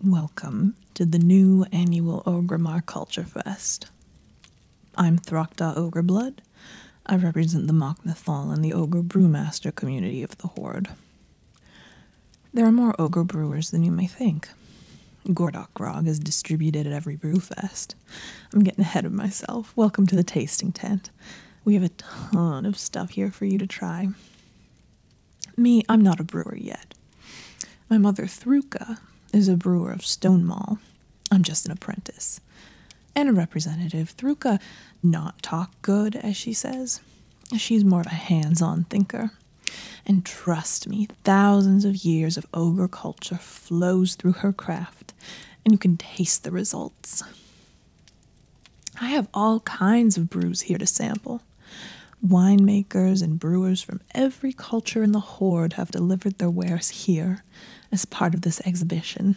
Welcome to the new annual Orgrimmar Culture Fest. I'm Throk'da Ogreblood. I represent the Mok'nathal and the Ogre Brewmaster community of the Horde. There are more Ogre brewers than you may think. Gordok grog is distributed at every brewfest. I'm getting ahead of myself. Welcome to the tasting tent. We have a ton of stuff here for you to try. Me, I'm not a brewer yet. My mother, Throk'da, is a brewer of Stonemall. I'm just an apprentice. And a representative. Throk'da not talk good, as she says. She's more of a hands-on thinker. And trust me, thousands of years of ogre culture flows through her craft, and you can taste the results. I have all kinds of brews here to sample. Winemakers and brewers from every culture in the Horde have delivered their wares here as part of this exhibition.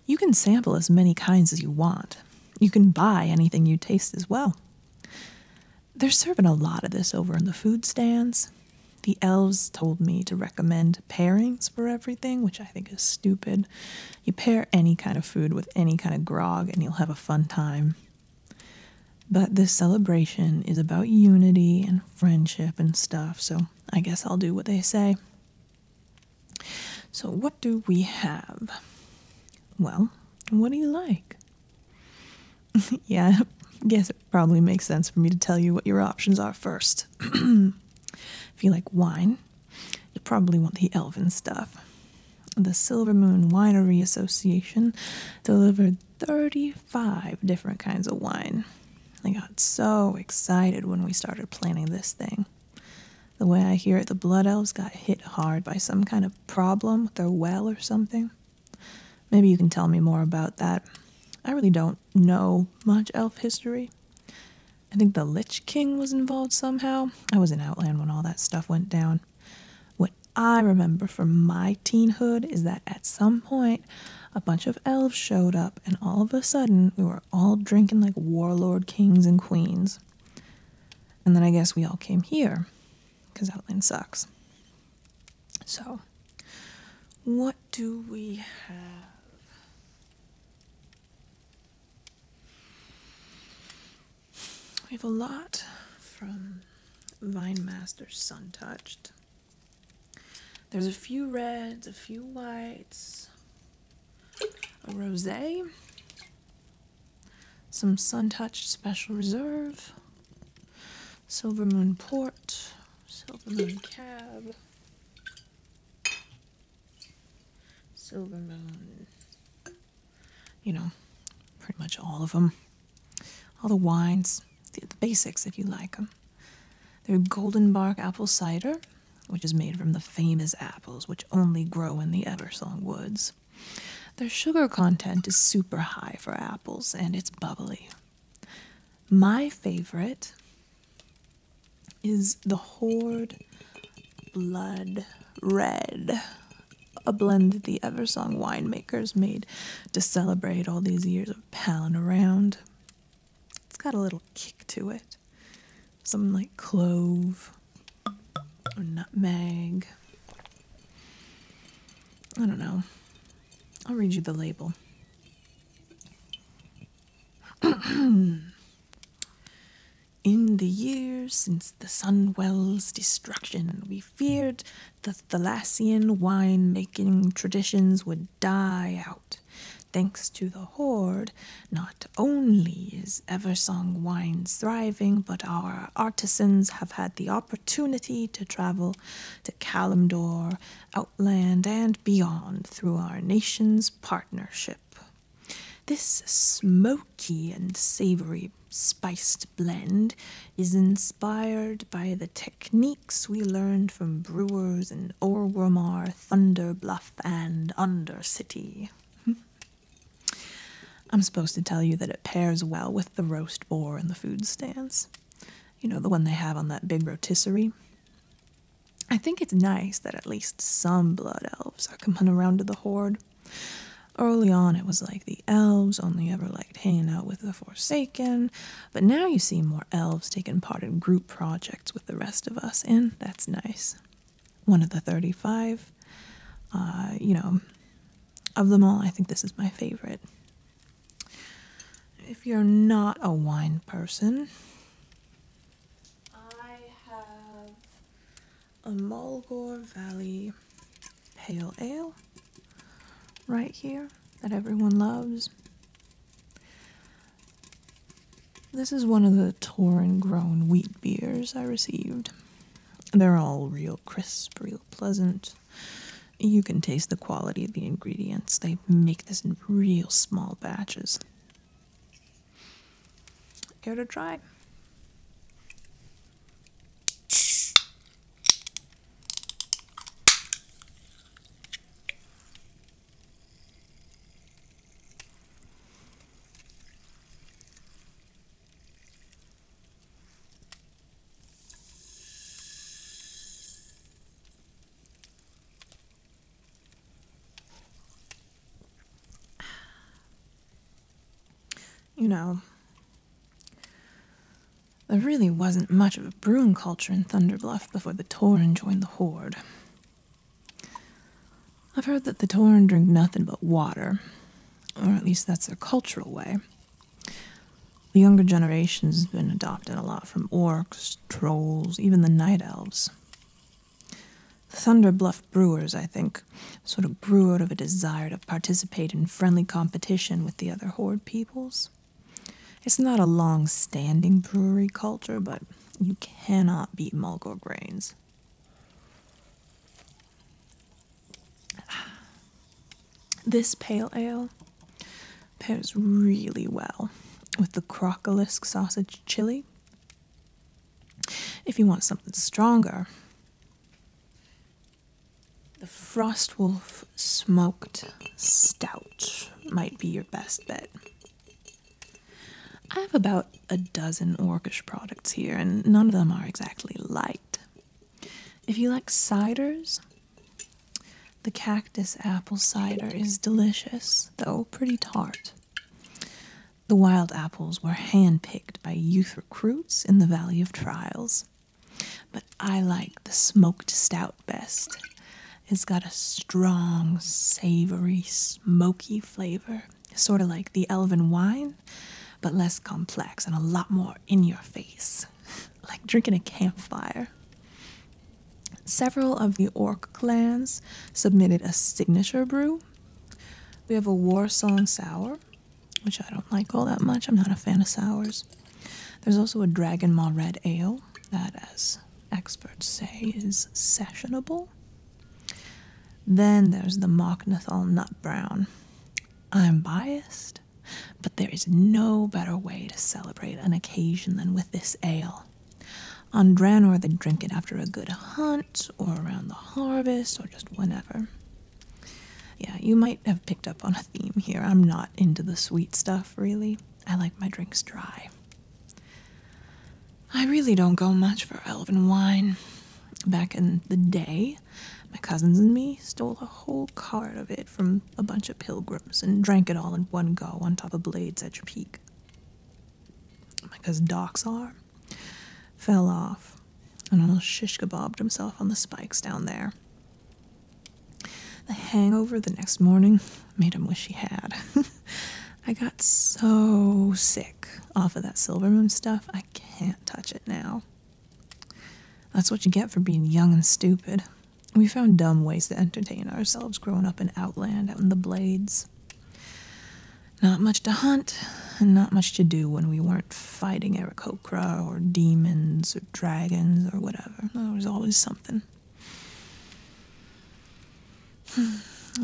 You can sample as many kinds as you want. You can buy anything you taste as well. They're serving a lot of this over in the food stands. The elves told me to recommend pairings for everything, which I think is stupid. You pair any kind of food with any kind of grog and you'll have a fun time. But this celebration is about unity and friendship and stuff, so I guess I'll do what they say. So what do we have? Well, what do you like? Yeah, I guess it probably makes sense for me to tell you what your options are first. If you like wine, you probably want the elven stuff. The Silver Moon Winery Association delivered 35 different kinds of wine. I got so excited when we started planning this thing. The way I hear it, the Blood Elves got hit hard by some kind of problem with their well or something. Maybe you can tell me more about that. I really don't know much elf history. I think the Lich King was involved somehow. I was in Outland when all that stuff went down. What I remember from my teenhood is that at some point, a bunch of elves showed up, and all of a sudden, we were all drinking like warlord kings and queens. And then I guess we all came here, because Outland sucks. So, what do we have? We have a lot from Vinemaster's Sun-Touched. There's a few reds, a few whites, a rosé, some Sun-Touched Special Reserve, Silver Moon Port, Silver Moon Cab, Silver Moon, you know, pretty much all of them. All the wines, the basics if you like them. They're Golden Bark Apple Cider, which is made from the famous apples which only grow in the Eversong woods. Their sugar content is super high for apples, and it's bubbly. My favorite is the Horde Blood Red, a blend that the Eversong winemakers made to celebrate all these years of palling around. It's got a little kick to it. Something like clove or nutmeg. I don't know. I'll read you the label. In the years since the Sunwell's destruction, we feared the Thalassian wine-making traditions would die out. Thanks to the Horde, not only is Eversong wines thriving, but our artisans have had the opportunity to travel to Kalimdor, Outland, and beyond through our nation's partnership. This smoky and savory spiced blend is inspired by the techniques we learned from brewers in Orgrimmar, Thunderbluff, and Undercity. I'm supposed to tell you that it pairs well with the roast boar in the food stands. You know, the one they have on that big rotisserie. I think it's nice that at least some blood elves are coming around to the Horde. Early on, it was like the elves only ever liked hanging out with the Forsaken, but now you see more elves taking part in group projects with the rest of us, and that's nice. One of the 35, Of them all, I think this is my favorite. If you're not a wine person, I have a Mulgore Valley Pale Ale right here that everyone loves. This is one of the Tauren-grown wheat beers I received. They're all real crisp, real pleasant. You can taste the quality of the ingredients. They make this in real small batches. Care to try? You know, there really wasn't much of a brewing culture in Thunderbluff before the Tauren joined the Horde. I've heard that the Tauren drink nothing but water, or at least that's their cultural way. The younger generation's been adopting a lot from orcs, trolls, even the night elves. The Thunderbluff brewers, I think, sort of brew out of a desire to participate in friendly competition with the other Horde peoples. It's not a long-standing brewery culture, but you cannot beat Mulgore grains. This pale ale pairs really well with the crocolisk sausage chili. If you want something stronger, the Frostwolf smoked stout might be your best bet. I have about a dozen orcish products here, and none of them are exactly light. If you like ciders, the Cactus apple cider is delicious, though pretty tart. The wild apples were hand-picked by youth recruits in the Valley of Trials, but I like the smoked stout best. It's got a strong, savory, smoky flavor, sort of like the elven wine, but less complex and a lot more in your face, like drinking a campfire. Several of the orc clans submitted a signature brew. We have a War Song Sour, which I don't like all that much. I'm not a fan of sours. There's also a Dragon Maw Red Ale that, as experts say, is sessionable. Then there's the Mok'nathal Nut Brown. I'm biased, but there is no better way to celebrate an occasion than with this ale. On Draenor, they drink it after a good hunt, or around the harvest, or just whenever. Yeah, you might have picked up on a theme here. I'm not into the sweet stuff, really. I like my drinks dry. I really don't go much for elven wine. Back in the day, my cousins and me stole a whole cart of it from a bunch of pilgrims and drank it all in one go on top of Blade's Edge Peak. Because Doxar fell off and almost shish kebabbed himself on the spikes down there. The hangover the next morning made him wish he had. I got so sick off of that Silvermoon stuff, I can't touch it now. That's what you get for being young and stupid. We found dumb ways to entertain ourselves growing up in Outland, out in the Blades. Not much to hunt, and not much to do when we weren't fighting Aarakocra, or demons, or dragons, or whatever. There was always something.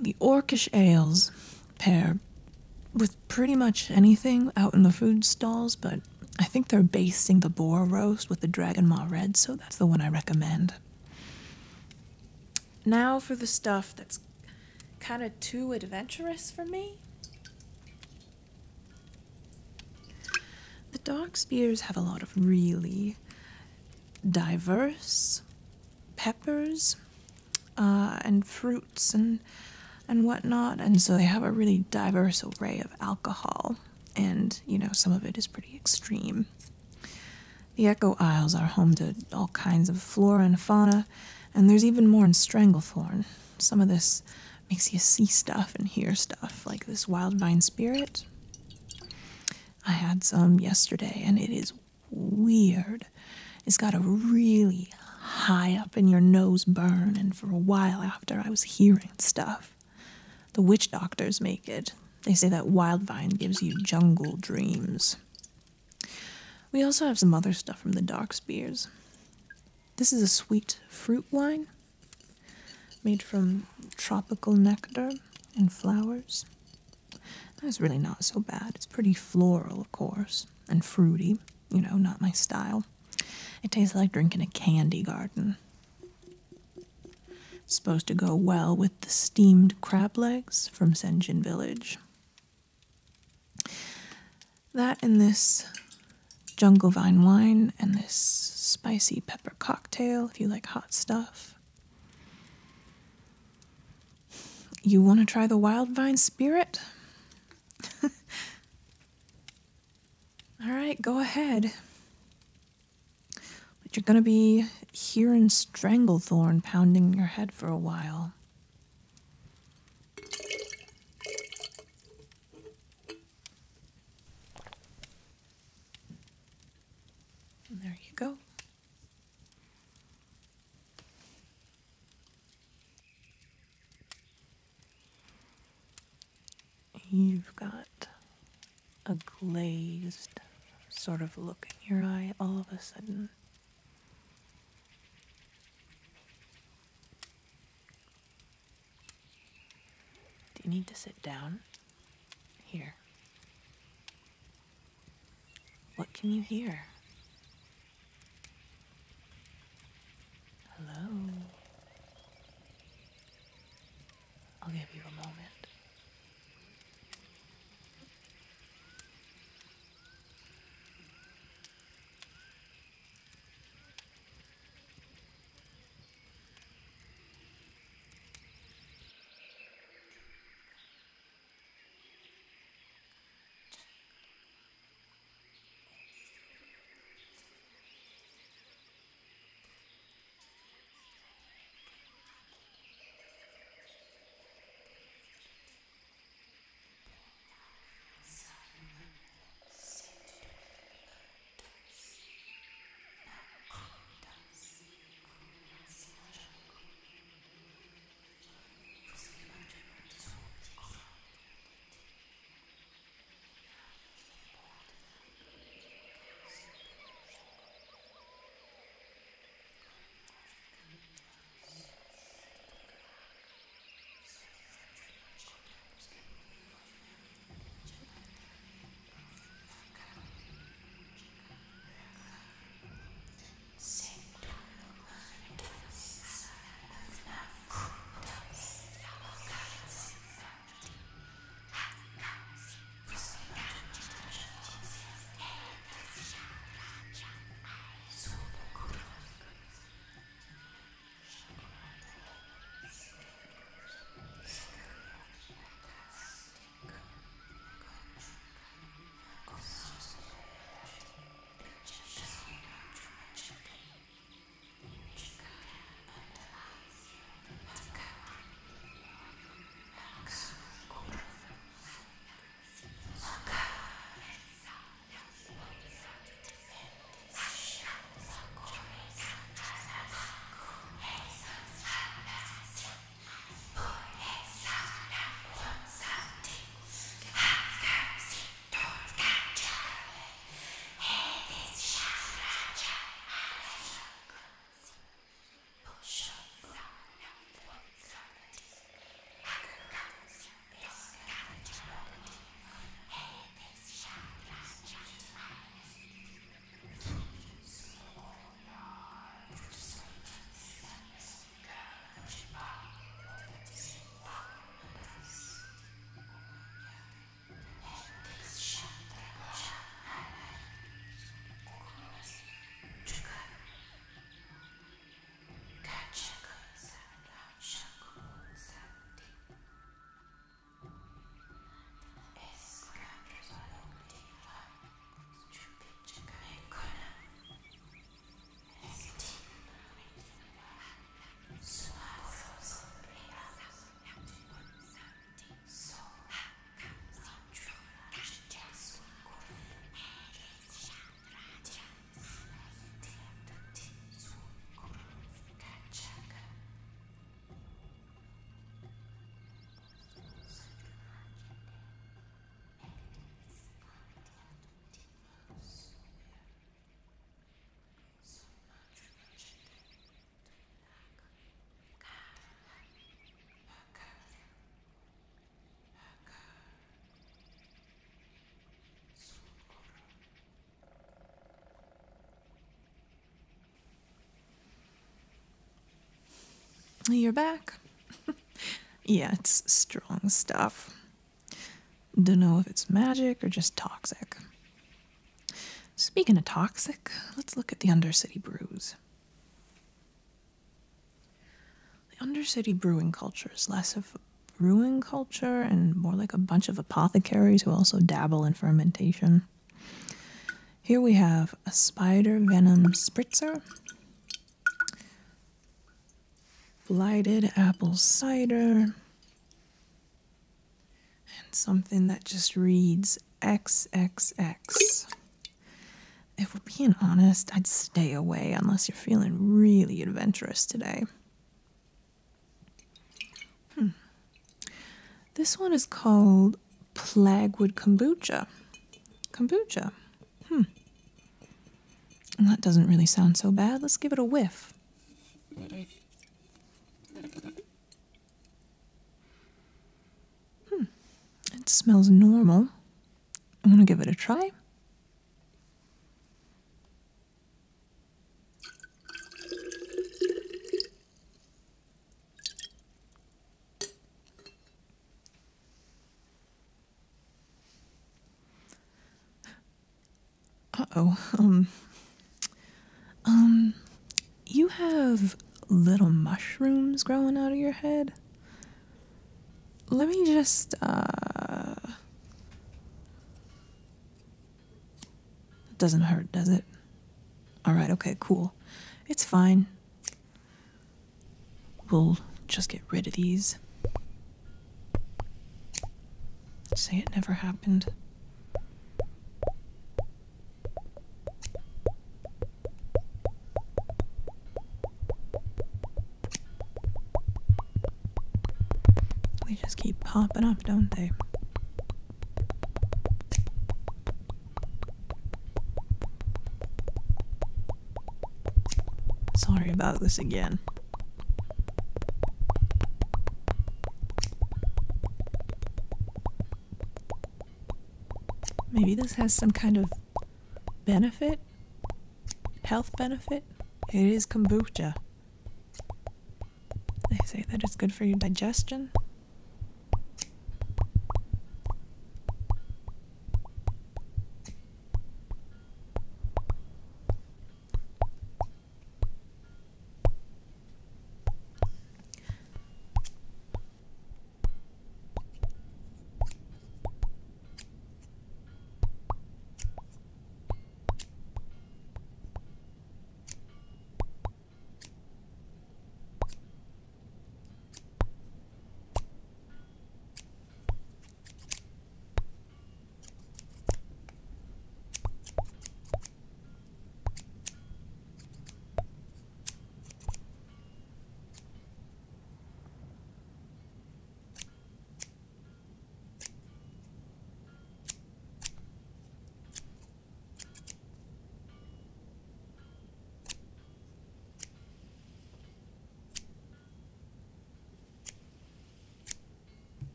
The orcish ales pair with pretty much anything out in the food stalls, but I think they're basting the boar roast with the Dragon Maw Red, so that's the one I recommend. Now for the stuff that's kind of too adventurous for me. The dark spears have a lot of really diverse peppers and fruits and whatnot, and so they have a really diverse array of alcohol, and, you know, some of it is pretty extreme. The Echo Isles are home to all kinds of flora and fauna, and there's even more in Stranglethorn. Some of this makes you see stuff and hear stuff, like this wild vine spirit. I had some yesterday, and it is weird. It's got a really high up in your nose burn, and for a while after, I was hearing stuff. The witch doctors make it. They say that wild vine gives you jungle dreams. We also have some other stuff from the dark spears. This is a sweet fruit wine made from tropical nectar and flowers. That's really not so bad. It's pretty floral, of course, and fruity. You know, not my style. It tastes like drinking a candy garden. It's supposed to go well with the steamed crab legs from Senjin Village. That and this jungle vine wine and this spicy pepper cocktail, if you like hot stuff. You want to try the wild vine spirit? All right, go ahead. But you're going to be hearing Stranglethorn pounding in your head for a while. And there you go. You've got a glazed sort of look in your eye all of a sudden. Do you need to sit down? Here. What can you hear? Hello? I'll give you a moment. You're back. Yeah, it's strong stuff. Don't know if it's magic or just toxic. Speaking of toxic, let's look at the Undercity brews. The Undercity brewing culture is less of a brewing culture and more like a bunch of apothecaries who also dabble in fermentation. Here we have a spider venom spritzer, blighted apple cider, and something that just reads XXX. If we're being honest, I'd stay away unless you're feeling really adventurous today. This one is called Plagwood Kombucha. Kombucha. And that doesn't really sound so bad. Let's give it a whiff. It smells normal. I'm gonna give it a try. Uh-oh. You have little mushrooms growing out of your head? Let me just, It doesn't hurt, does it? Alright, okay, cool. It's fine. We'll just get rid of these. Say it never happened. They just keep popping up, don't they? Sorry about this again. Maybe this has some kind of benefit? Health benefit? It is kombucha. They say that it's good for your digestion.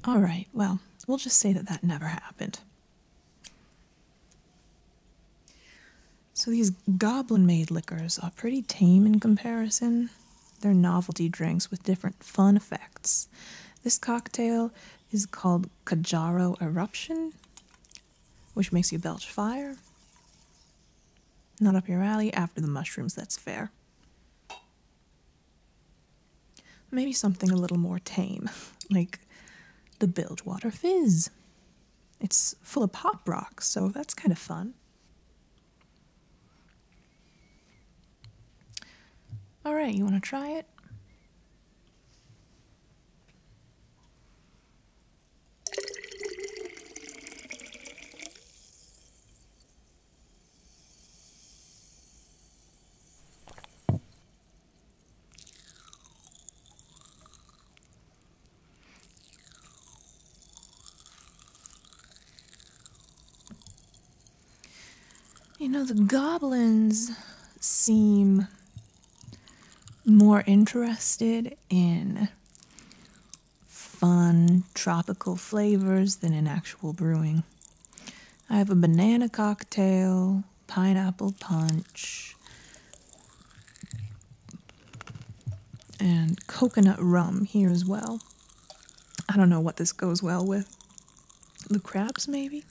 Alright, well, we'll just say that that never happened. So these goblin-made liquors are pretty tame in comparison. They're novelty drinks with different fun effects. This cocktail is called Cajaro Eruption, which makes you belch fire. Not up your alley. After the mushrooms, that's fair. Maybe something a little more tame, like the Bilgewater Fizz. It's full of pop rocks, so that's kind of fun. Alright, you want to try it? You know, the goblins seem more interested in fun tropical flavors than in actual brewing. I have a banana cocktail, pineapple punch, and coconut rum here as well. I don't know what this goes well with. The crabs, maybe?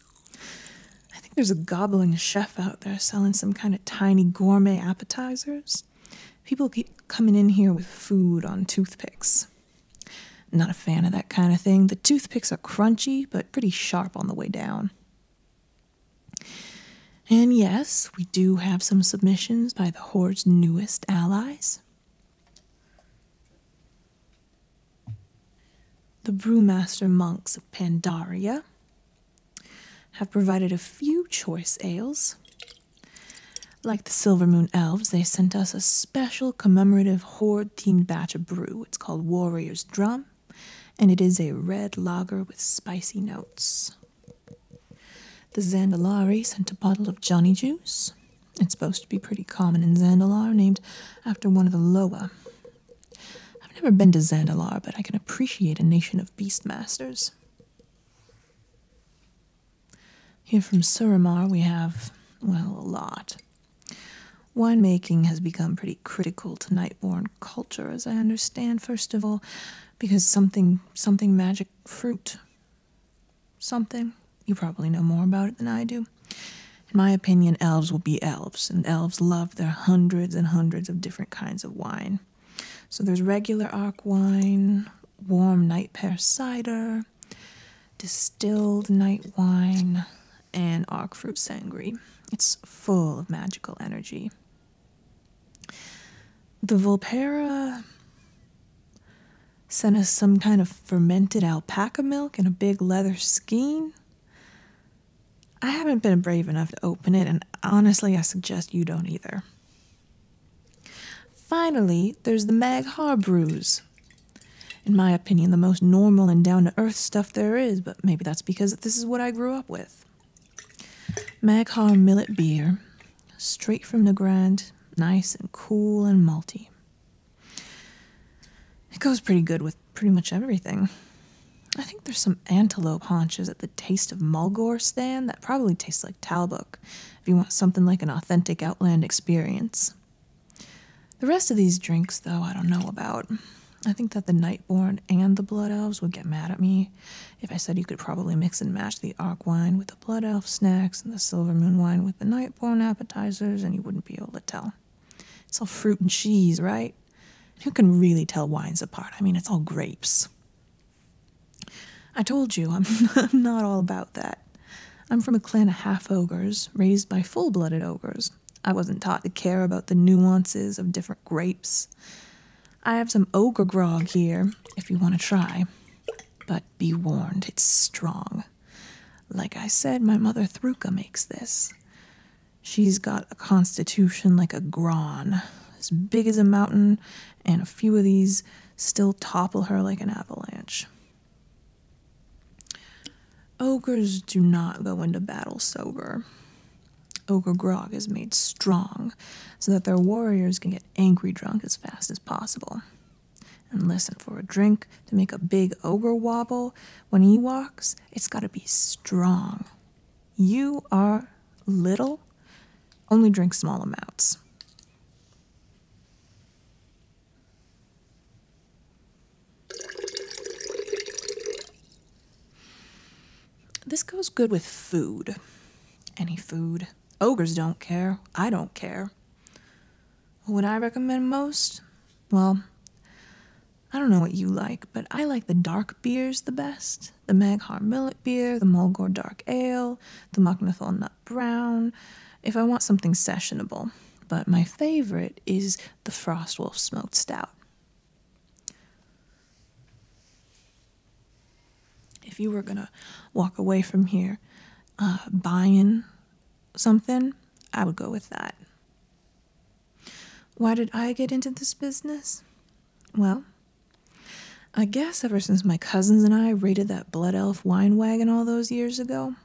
I think there's a gobbling chef out there selling some kind of tiny gourmet appetizers. People keep coming in here with food on toothpicks. Not a fan of that kind of thing. The toothpicks are crunchy, but pretty sharp on the way down. And yes, we do have some submissions by the Horde's newest allies. The brewmaster monks of Pandaria have provided a few choice ales. Like the Silver Moon Elves, they sent us a special commemorative Horde-themed batch of brew. It's called Warrior's Drum, and it is a red lager with spicy notes. The Zandalari sent a bottle of Johnny Juice. It's supposed to be pretty common in Zandalar, named after one of the Loa. I've never been to Zandalar, but I can appreciate a nation of beastmasters. Here from Suramar we have, well, a lot. Winemaking has become pretty critical to Nightborn culture, as I understand, first of all, because something magic fruit. Something. You probably know more about it than I do. In my opinion, elves will be elves, and elves love their hundreds and hundreds of different kinds of wine. So there's regular arc wine, warm night pear cider, distilled night wine, and arc fruit sangria. It's full of magical energy. The Volpera sent us some kind of fermented alpaca milk in a big leather skein. I haven't been brave enough to open it, and honestly, I suggest you don't either. Finally, there's the Maghar brews. In my opinion, the most normal and down-to-earth stuff there is, but maybe that's because this is what I grew up with. Maghar millet beer, straight from the ground, nice and cool and malty. It goes pretty good with pretty much everything. I think there's some antelope haunches at the Taste of Mulgore stand that probably tastes like Talbuk, if you want something like an authentic Outland experience. The rest of these drinks, though, I don't know about. I think that the Nightborn and the Blood Elves would get mad at me if I said you could probably mix and match the Arc wine with the Blood Elf snacks and the Silver Moon wine with the Nightborn appetizers, and you wouldn't be able to tell. It's all fruit and cheese, right? Who can really tell wines apart? I mean, it's all grapes. I told you, I'm not all about that. I'm from a clan of half-ogres, raised by full-blooded ogres. I wasn't taught to care about the nuances of different grapes. I have some ogre grog here, if you want to try. But be warned, it's strong. Like I said, my mother Throk'da makes this. She's got a constitution like a Gron, as big as a mountain, and a few of these still topple her like an avalanche. Ogres do not go into battle sober. Ogre grog is made strong so that their warriors can get angry drunk as fast as possible. And listen, for a drink to make a big ogre wobble when he walks, it's got to be strong. You are little, only drink small amounts. This goes good with food. Any food. Ogres don't care. I don't care. What would I recommend most? Well, I don't know what you like, but I like the dark beers the best. The Maghar Millet Beer, the Mulgore Dark Ale, the Mok'nathal Nut Brown, if I want something sessionable. But my favorite is the Frostwolf Smoked Stout. If you were gonna walk away from here buying something, I would go with that. Why did I get into this business? Well, I guess ever since my cousins and I raided that Blood Elf wine wagon all those years ago,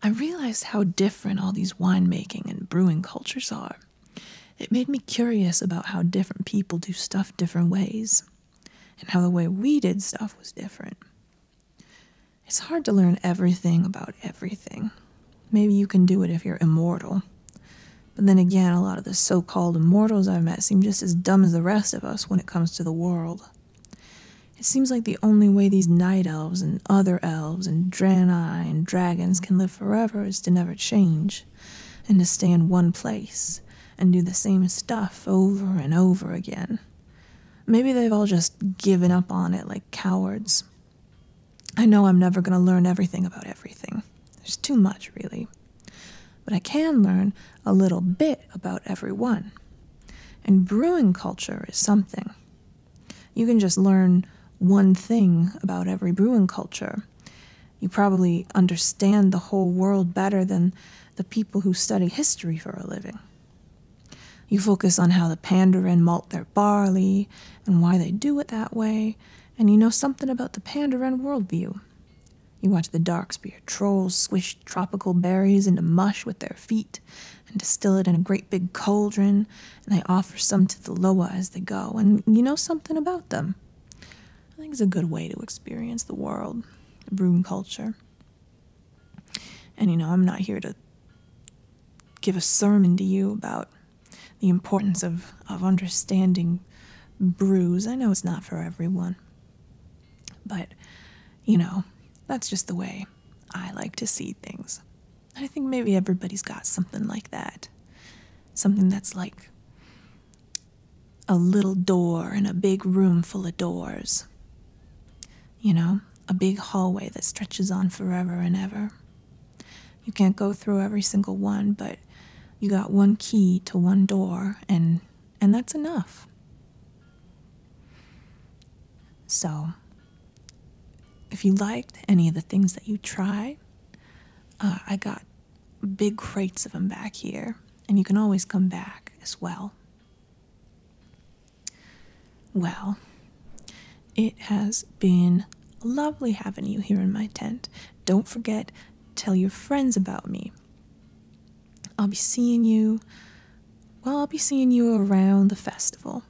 I realized how different all these winemaking and brewing cultures are. It made me curious about how different people do stuff different ways, and how the way we did stuff was different. It's hard to learn everything about everything. Maybe you can do it if you're immortal. But then again, a lot of the so-called immortals I've met seem just as dumb as the rest of us when it comes to the world. It seems like the only way these night elves and other elves and Draenei and dragons can live forever is to never change, and to stay in one place and do the same stuff over and over again. Maybe they've all just given up on it like cowards. I know I'm never going to learn everything about everything. There's too much, really. But I can learn a little bit about everyone. And brewing culture is something. You can just learn one thing about every brewing culture. You probably understand the whole world better than the people who study history for a living. You focus on how the Pandaren malt their barley and why they do it that way, and you know something about the Pandaren worldview. You watch the Darkspear trolls swish tropical berries into mush with their feet and distill it in a great big cauldron, and they offer some to the Loa as they go, and you know something about them. I think it's a good way to experience the world, the brewing culture. And I'm not here to give a sermon to you about the importance of understanding brews. I know it's not for everyone. But, that's just the way I like to see things. I think maybe everybody's got something like that. Something that's like a little door in a big room full of doors. A big hallway that stretches on forever and ever. You can't go through every single one, but you got one key to one door, and that's enough. So, if you liked any of the things that you tried, I got big crates of them back here, and you can always come back as well. Well, it has been lovely having you here in my tent. Don't forget, tell your friends about me. I'll be seeing you around the festival.